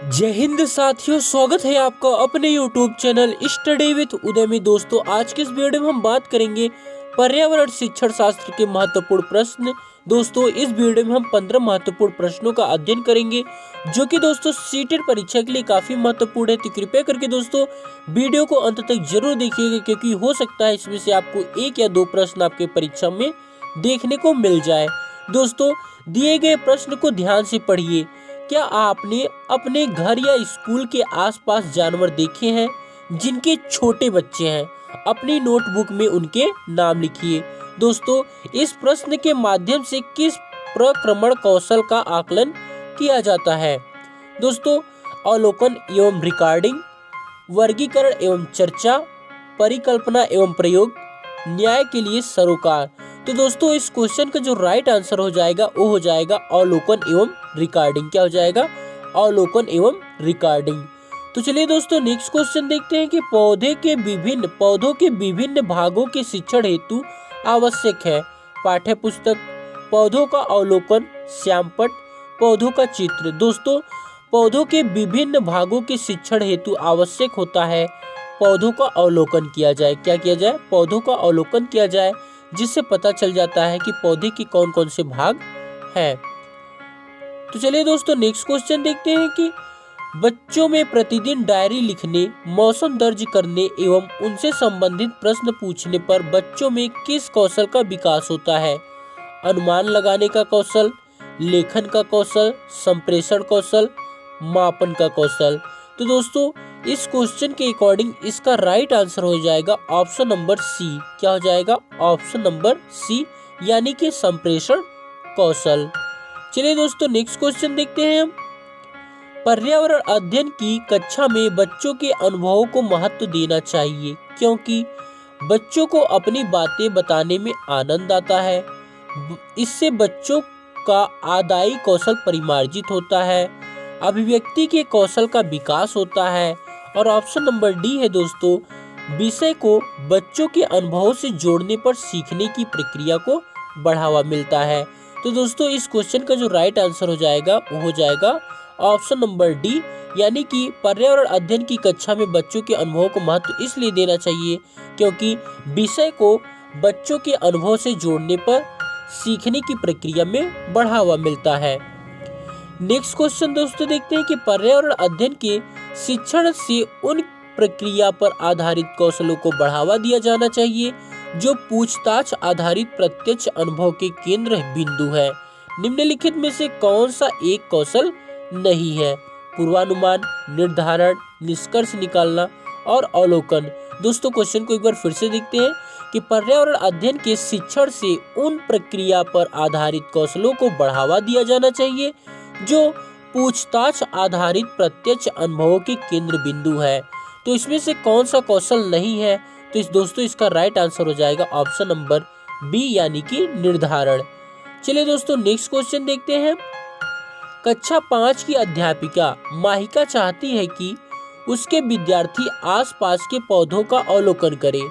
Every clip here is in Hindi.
जय हिंद साथियों, स्वागत है आपका अपने YouTube चैनल स्टडी विद उदय में। दोस्तों, आज के इस वीडियो में हम बात करेंगे पर्यावरण शिक्षण शास्त्र के महत्वपूर्ण प्रश्न। दोस्तों, इस वीडियो में हम 15 महत्वपूर्ण प्रश्नों का अध्ययन करेंगे जो कि दोस्तों सीटेट परीक्षा के लिए काफी महत्वपूर्ण है। तो कृपया करके दोस्तों वीडियो को अंत तक जरूर देखिएगा, क्योंकि हो सकता है इसमें से आपको एक या दो प्रश्न आपके परीक्षा में देखने को मिल जाए। दोस्तों, दिए गए प्रश्न को ध्यान से पढ़िए। क्या आपने अपने घर या स्कूल के आसपास जानवर देखे हैं जिनके छोटे बच्चे हैं? अपनी नोटबुक में उनके नाम लिखिए। दोस्तों, इस प्रश्न के माध्यम से किस प्रक्रमण कौशल का आकलन किया जाता है? दोस्तों, अवलोकन एवं रिकॉर्डिंग, वर्गीकरण एवं चर्चा, परिकल्पना एवं प्रयोग, न्याय के लिए सरोकार। तो दोस्तों, इस क्वेश्चन का जो राइट आंसर हो जाएगा वो हो जाएगा अवलोकन एवं रिकॉर्डिंग। क्या हो जाएगा? अवलोकन एवं रिकॉर्डिंग। तो चलिए दोस्तों नेक्स्ट क्वेश्चन देखते हैं कि पौधों के विभिन्न भागों के शिक्षण हेतु आवश्यक है पाठ्य पुस्तक, पौधों का अवलोकन, श्यामपट्ट, पौधों का चित्र। दोस्तों, पौधों के विभिन्न भागों के शिक्षण हेतु आवश्यक होता है पौधों का अवलोकन किया जाए। क्या किया जाए? पौधों का अवलोकन किया जाए, जिससे पता चल जाता है कि पौधे के कौन कौन से भाग हैं। तो चलिए दोस्तों नेक्स्ट क्वेश्चन देखते हैं कि बच्चों में प्रतिदिन डायरी लिखने, मौसम दर्ज करने एवं उनसे संबंधित प्रश्न पूछने पर बच्चों में किस कौशल का विकास होता है? अनुमान लगाने का कौशल, लेखन का कौशल, संप्रेषण कौशल, मापन का कौशल। तो दोस्तों, इस क्वेश्चन के अकॉर्डिंग इसका राइट आंसर हो जाएगा ऑप्शन नंबर सी। क्या हो जाएगा? ऑप्शन नंबर सी, यानी कि संप्रेषण कौशल। चलिए दोस्तों नेक्स्ट क्वेश्चन देखते हैं हम। पर्यावरण अध्ययन की कक्षा में बच्चों के अनुभवों को महत्व देना चाहिए, क्योंकि बच्चों को अपनी बातें बताने में आनंद आता है। इससे बच्चों का आदाई कौशल परिमार्जित होता है, अभिव्यक्ति के कौशल का विकास होता है। और ऑप्शन नंबर डी है दोस्तों, विषय को बच्चों के अनुभवों से जोड़ने पर सीखने की प्रक्रिया को बढ़ावा मिलता है। तो दोस्तों, इस क्वेश्चन का जो राइट आंसर हो जाएगा वो हो जाएगा ऑप्शन नंबर डी, यानी कि पर्यावरण अध्ययन की कक्षा में बच्चों के अनुभवों को महत्व इसलिए देना चाहिए क्योंकि विषय को बच्चों के अनुभव से जोड़ने पर सीखने की प्रक्रिया में बढ़ावा मिलता है। नेक्स्ट क्वेश्चन दोस्तों देखते हैं कि पर्यावरण अध्ययन के शिक्षण से उन प्रक्रिया पर आधारित कौशलों को बढ़ावा दिया जाना चाहिए जो पूछताछ आधारित प्रत्यक्ष अनुभव के केंद्र बिंदु है। निम्नलिखित में से कौन सा एक कौशल नहीं है? पूर्वानुमान, निर्धारण, निष्कर्ष निकालना और अवलोकन। दोस्तों, क्वेश्चन को एक बार फिर से देखते हैं कि पर्यावरण अध्ययन के शिक्षण से उन प्रक्रिया पर आधारित कौशलों को बढ़ावा दिया जाना चाहिए जो पूछताछ आधारित प्रत्यक्ष अनुभवों के केंद्र बिंदु है। तो इसमें से कौन सा कौशल नहीं है? तो दोस्तों इसका राइट आंसर हो जाएगा ऑप्शन नंबर बी, यानी कि निर्धारण। चलिए दोस्तों नेक्स्ट क्वेश्चन देखते हैं। कक्षा 5 की अध्यापिका माहिका चाहती है कि उसके विद्यार्थी आसपास के पौधों का अवलोकन करें।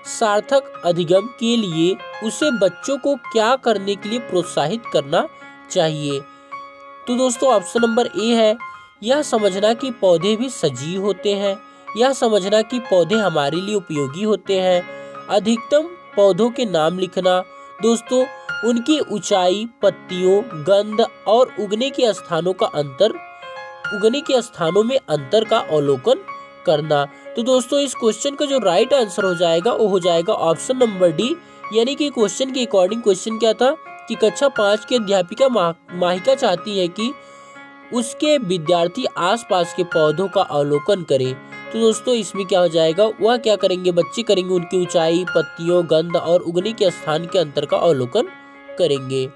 सार्थक अधिगम के लिए उसे बच्चों को क्या करने के लिए प्रोत्साहित करना चाहिए? तो दोस्तों ऑप्शन नंबर ए है, यह समझना कि पौधे भी सजीव होते हैं, यह समझना कि पौधे हमारे लिए उपयोगी होते हैं, अधिकतम पौधों के नाम लिखना, दोस्तों उनकी ऊंचाई, पत्तियों, गंध और उगने के स्थानों में अंतर का अवलोकन करना। तो दोस्तों, इस क्वेश्चन का जो राइट आंसर हो जाएगा वो हो जाएगा ऑप्शन नंबर डी, यानी कि क्वेश्चन के अकॉर्डिंग क्वेश्चन क्या था कि कक्षा 5 की अध्यापिका माहिका चाहती है कि उसके विद्यार्थी आसपास के पौधों का अवलोकन करें। तो दोस्तों इसमें क्या हो जाएगा? वह क्या करेंगे? बच्चे करेंगे उनकी ऊंचाई, पत्तियों, गंध और उगने के स्थान के अंतर का अवलोकन करेंगे।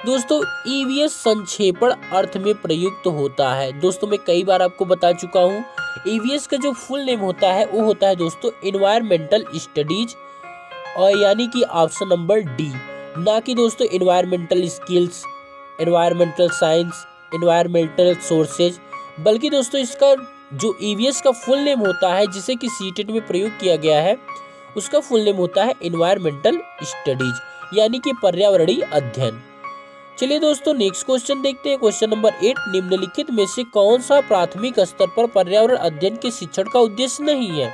दोस्तों, ईवीएस संक्षेपण अर्थ में प्रयुक्त होता है। दोस्तों, मैं कई बार आपको बता चुका हूँ, ईवीएस का जो फुल नेम होता है वो होता है दोस्तों एनवायरमेंटल स्टडीज, और यानी कि ऑप्शन नंबर डी, ना कि दोस्तों environmental skills, environmental science, environmental sources, बल्कि दोस्तों इसका जो ईवीएस का फुल नेम होता है जिसे कि सीटेट में प्रयोग किया गया है, उसका फुल नेम होता है एनवायरमेंटल स्टडीज, यानी कि पर्यावरणीय अध्ययन। चलिए दोस्तों नेक्स्ट क्वेश्चन देखते हैं। क्वेश्चन नंबर 8, निम्नलिखित में से कौन सा प्राथमिक स्तर पर पर्यावरण अध्ययन के शिक्षण का उद्देश्य नहीं है?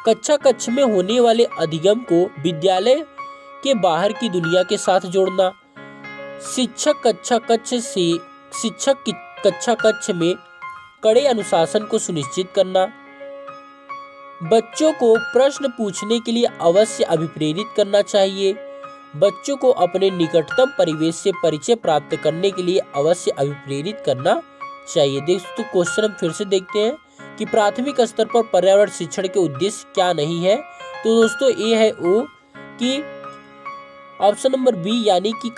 कक्षा कक्ष में होने वाले अधिगम को विद्यालय के बाहर की दुनिया के साथ जोड़ना, शिक्षक कक्षा कक्ष में कड़े अनुशासन को सुनिश्चित करना, बच्चों को प्रश्न पूछने के लिए अवश्य अभिप्रेरित करना चाहिए, बच्चों को अपने निकटतम परिवेश से परिचय प्राप्त करने के लिए अवश्य अभिप्रेरित करना चाहिए। दोस्तों क्वेश्चन हम फिर से देखते हैं कि प्राथमिक स्तर पर पर्यावरण शिक्षण के उद्देश्य क्या नहीं है। तो दोस्तों ये है वो कि ऑप्शन नंबर बी यानी कि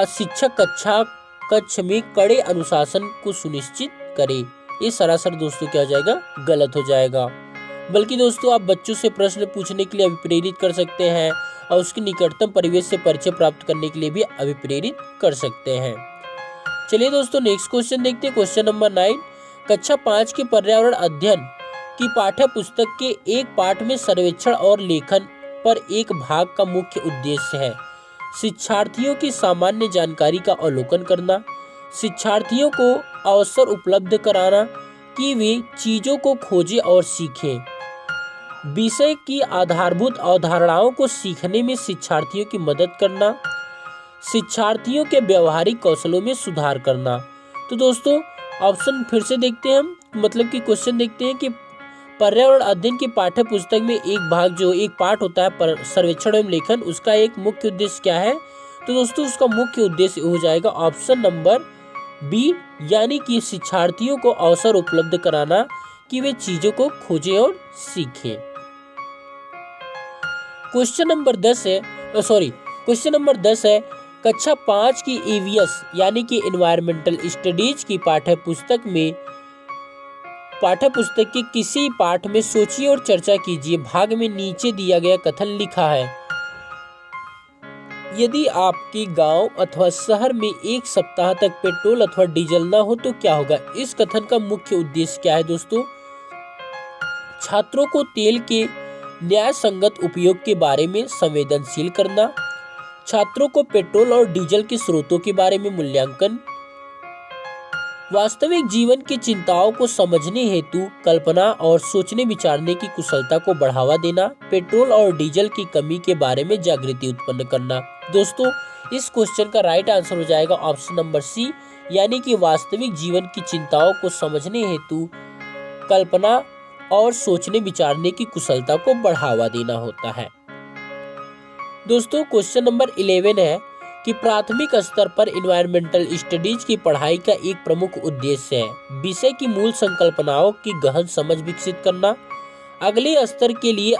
शिक्षक कक्षा कक्ष में कड़े अनुशासन को सुनिश्चित करे। ये सरासर दोस्तों क्या हो जाएगा, गलत हो जाएगा। बल्कि दोस्तों आप बच्चों से प्रश्न पूछने के लिए अभिप्रेरित कर सकते हैं और उसके निकटतम परिवेश से परिचय प्राप्त करने के लिए भी अभिप्रेरित कर सकते हैं। चलिए दोस्तों नेक्स्ट क्वेश्चन देखते हैं। क्वेश्चन नंबर 9, कक्षा 5 के पर्यावरण अध्ययन की पाठ्य पुस्तक के एक पाठ में सर्वेक्षण और लेखन पर एक भाग का मुख्य उद्देश्य है शिक्षार्थियों की सामान्य जानकारी का अवलोकन करना, शिक्षार्थियों को अवसर उपलब्ध कराना कि वे चीजों को खोजें और सीखें, विषय की आधारभूत अवधारणाओं को सीखने में शिक्षार्थियों की मदद करना, शिक्षार्थियों के व्यवहारिक कौशलों में सुधार करना। तो दोस्तों ऑप्शन फिर से देखते हैं हम, मतलब कि क्वेश्चन देखते हैं कि पर्यावरण अध्ययन की पाठ्य पुस्तक में एक पाठ होता है सर्वेक्षण एवं लेखन, उसका एक मुख्य उद्देश्य क्या है? तो दोस्तों उसका मुख्य उद्देश्य हो जाएगा ऑप्शन नंबर बी यानी कि शिक्षार्थियों को अवसर उपलब्ध कराना कि वे चीजों को खोजें और सीखें। क्वेश्चन नंबर 10 है कक्षा 5 की ईवीएस यानी कि एनवायरमेंटल स्टडीज की पाठ्य पुस्तक के किसी पाठ में सोचिए और चर्चा कीजिए। भाग में नीचे दिया गया कथन लिखा है, यदि आपके गांव अथवा शहर में एक सप्ताह तक पेट्रोल अथवा डीजल ना हो तो क्या होगा? इस कथन का मुख्य उद्देश्य क्या है दोस्तों? छात्रों को तेल के न्याय संगत उपयोग के बारे में संवेदनशील करना, छात्रों को पेट्रोल और डीजल के स्रोतों के बारे में मूल्यांकन, वास्तविक जीवन की चिंताओं को समझने हेतु कल्पना और सोचने विचारने की कुशलता को बढ़ावा देना, पेट्रोल और डीजल की कमी के बारे में जागृति उत्पन्न करना। दोस्तों इस क्वेश्चन का राइट आंसर हो जाएगा ऑप्शन नंबर सी यानी कि वास्तविक जीवन की चिंताओं को समझने हेतु कल्पना और सोचने विचारने की कुशलता को बढ़ावा देना होता है। दोस्तों क्वेश्चन नंबर 11 है कि प्राथमिक स्तर पर एनवायरमेंटल स्टडीज की पढ़ाई का एक प्रमुख उद्देश्य है विषय की मूल संकल्पनाओं की गहन समझ विकसित करना, अगले स्तर के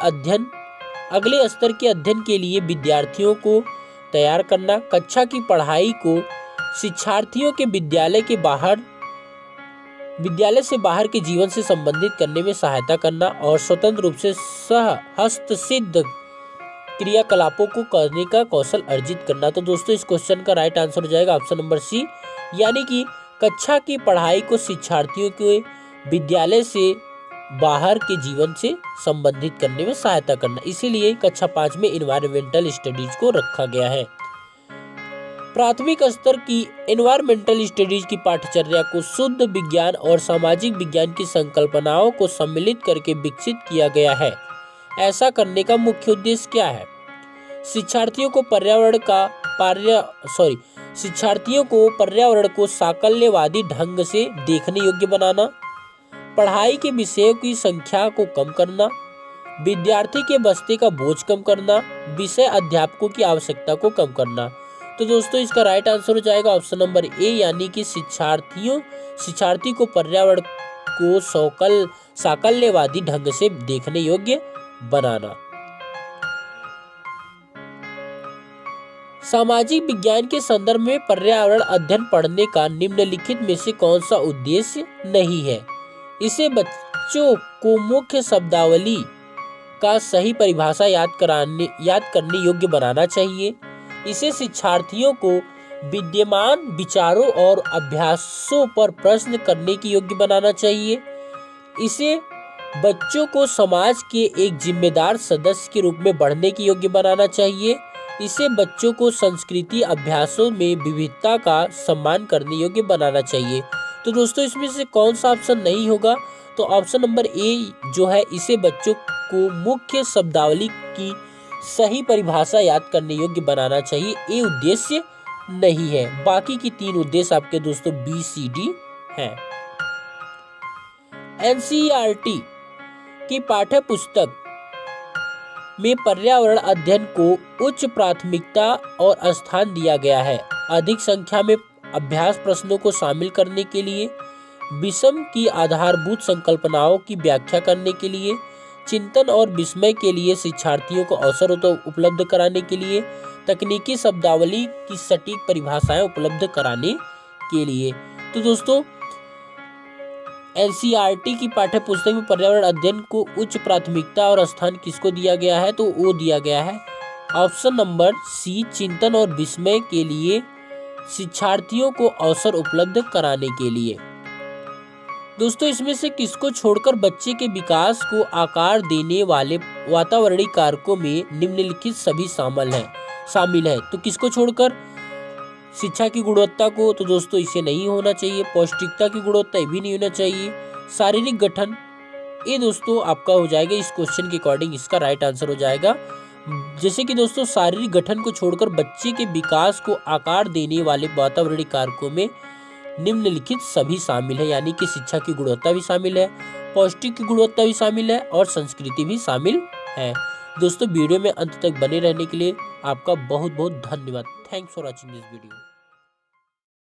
अध्ययन के लिए विद्यार्थियों को तैयार करना, कक्षा की पढ़ाई को शिक्षार्थियों के विद्यालय से बाहर के जीवन से संबंधित करने में सहायता करना और स्वतंत्र रूप से हस्तसिद्ध क्रियाकलापों को करने का कौशल अर्जित करना। तो दोस्तों इस क्वेश्चन का राइट आंसर हो जाएगा ऑप्शन नंबर सी यानी कि कक्षा की पढ़ाई को शिक्षार्थियों के विद्यालय से बाहर के जीवन से संबंधित करने में सहायता करना, इसीलिए कक्षा 5 में एनवायरमेंटल स्टडीज को रखा गया है। प्राथमिक स्तर की एनवायरमेंटल स्टडीज की पाठ्यचर्या को शुद्ध विज्ञान और सामाजिक विज्ञान की संकल्पनाओं को सम्मिलित करके विकसित किया गया है। ऐसा करने का मुख्य उद्देश्य क्या है? शिक्षार्थियों को पर्यावरण को साकल्यवादी ढंग से देखने योग्य बनाना, पढ़ाई के विषयों की संख्या को कम करना, विद्यार्थी के बस्ते का बोझ कम करना, विषय अध्यापकों की आवश्यकता को कम करना। तो दोस्तों इसका राइट आंसर हो जाएगा ऑप्शन नंबर ए यानी कि शिक्षार्थी को पर्यावरण को साकल्यवादी ढंग से देखने योग्य बनाना। सामाजिक विज्ञान के संदर्भ में पर्यावरण अध्ययन पढ़ने का निम्नलिखित में से कौन सा उद्देश्य नहीं है? इसे बच्चों को मुख्य शब्दावली का सही परिभाषा याद करने योग्य बनाना चाहिए। इसे शिक्षार्थियों को विद्यमान विचारों और अभ्यासों पर प्रश्न करने की योग्य बनाना चाहिए। इसे बच्चों को समाज के एक जिम्मेदार सदस्य के रूप में बढ़ने की योग्य बनाना चाहिए। इसे बच्चों को संस्कृति अभ्यासों में विविधता का सम्मान करने योग्य बनाना चाहिए। तो दोस्तों इसमें से कौन सा ऑप्शन नहीं होगा? तो ऑप्शन नंबर ए जो है, इसे बच्चों को मुख्य शब्दावली की सही परिभाषा याद करने योग्य बनाना चाहिए। ये उद्देश्य नहीं है। बाकी की 3 उद्देश्य आपके दोस्तों बी सी डी है। एनसीईआरटी की पाठ्य पुस्तक में पर्यावरण अध्ययन को उच्च प्राथमिकता और स्थान दिया गया है। अधिक संख्या में अभ्यास प्रश्नों को शामिल करने के लिए, विषम की आधारभूत संकल्पनाओं की व्याख्या करने के लिए, चिंतन और विस्मय के लिए शिक्षार्थियों को अवसर उपलब्ध कराने के लिए, तकनीकी शब्दावली की सटीक परिभाषाएं उपलब्ध कराने के लिए। तो दोस्तों एनसीईआरटी की पाठ्य पुस्तक में पर्यावरण अध्ययन को उच्च प्राथमिकता और स्थान किसको दिया गया है? तो वो दिया गया है ऑप्शन नंबर सी, चिंतन और विस्मय के लिए शिक्षार्थियों को अवसर उपलब्ध कराने के लिए। दोस्तों इसमें से किसको छोड़कर बच्चे के विकास को आकार देने वाले वातावरणीय कारकों में निम्नलिखित सभी शामिल है? तो किसको छोड़कर? शिक्षा की गुणवत्ता को, तो दोस्तों इसे नहीं होना चाहिए। पौष्टिकता की गुणवत्ता, ये भी नहीं होना चाहिए। शारीरिक गठन, ये दोस्तों आपका हो जाएगा, इस क्वेश्चन के अकॉर्डिंग इसका राइट आंसर हो जाएगा। जैसे कि दोस्तों शारीरिक गठन को छोड़कर बच्चे के विकास को आकार देने वाले वातावरणीय कारकों में निम्नलिखित सभी शामिल है, यानी कि शिक्षा की गुणवत्ता भी शामिल है, पौष्टिक की गुणवत्ता भी शामिल है और संस्कृति भी शामिल है। दोस्तों वीडियो में अंत तक बने रहने के लिए आपका बहुत बहुत धन्यवाद। Thanks for watching this video.